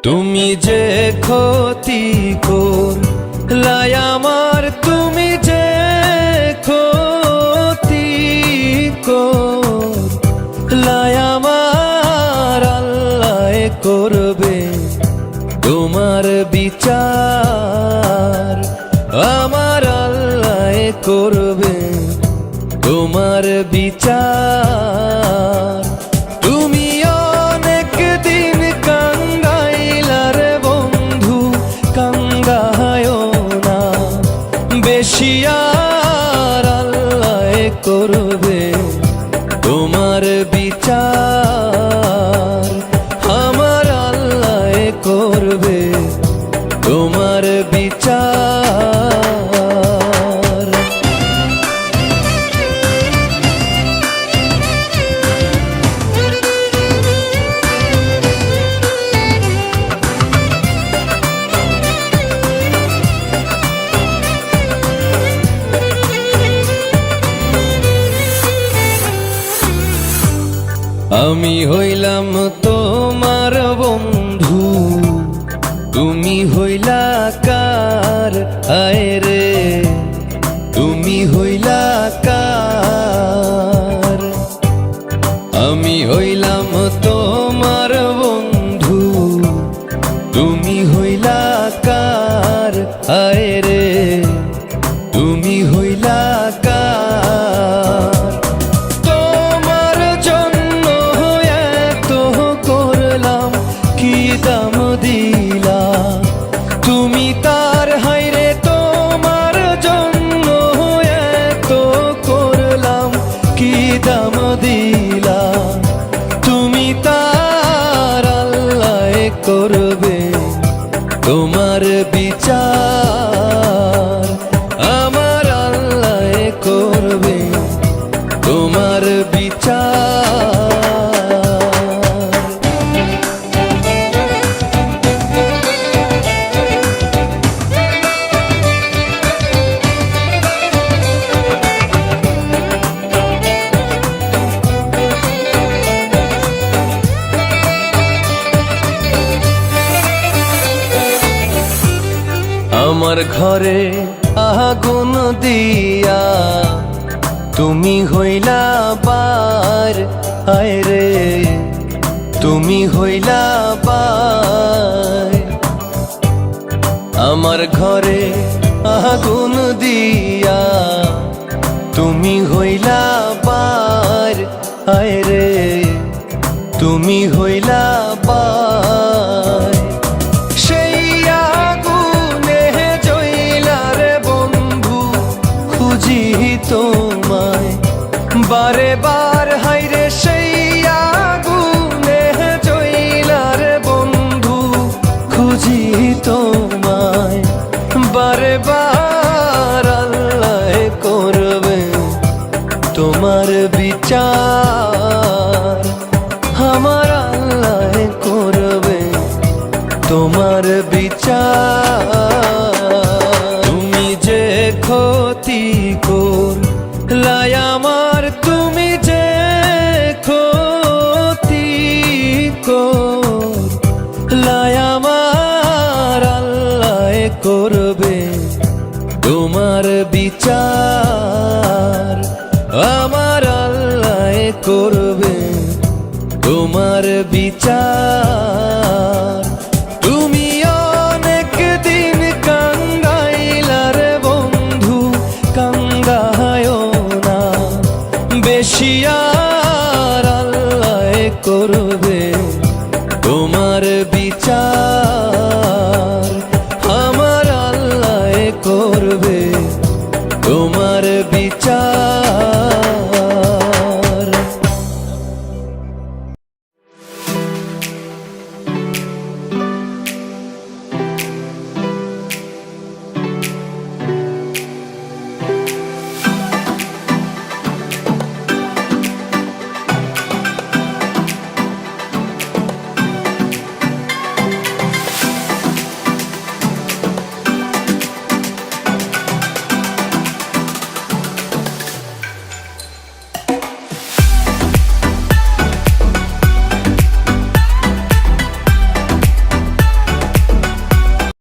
তুমি যে ক্ষতি করলাই আমার, তুমি যে ক্ষতি করলাই আমার, আল্লাহ করবে তোমার বিচার। আমার আল্লাহ করবে তোমার বিচার। তুমি অনেক দিন কান্দাইলার বন্ধু, কান্দায়ও না বেশি আর, আল্লাহ করবে তোমার বিচার। আমার আল্লাহ করবে তোমার বিচার। আমি হইলাম তোমার বন্ধু, তুমি হইলা কার? আয় রে তুমি হইলা কার? আমি হইলাম তোমার বন্ধু, তুমি হইলা কার? আয় রে তুমি হইলা কার? দাম দিলা তুমি তার, হাইরে তোমার জন্য এত করলাম, কি দাম দিলা তুমি তার? আল্লাহ করবে তোমার বিচার। আমার আল্লাহ করবে তোমার বিচার। আমার ঘরে আগুন দিয়া তুমি হইলা বার, আয় রে তুমি হইলা বার। আমার ঘরে আগুন দিয়া তুমি হইলা বার, আয় রে তুমি হইলা বার। তোমায় বারে বার, হাইরে সেই আগুনে জইলার বন্ধু, খুঁজি তোমায় বারে বার। আল্লাহ করবে তোমার বিচার। আমার আল্লাহ করবে তোমার বিচার। তুমি যে ক্ষতি করলাই আমার, তুমি যে ক্ষতি করলাই আমার, আল্লাহ করবে তোমার বিচার। আমার আল্লাহ করবে তোমার বিচার। তুমি অনেক দিন কান্দাইলার বন্ধু, কান্দায়ও না বেশি।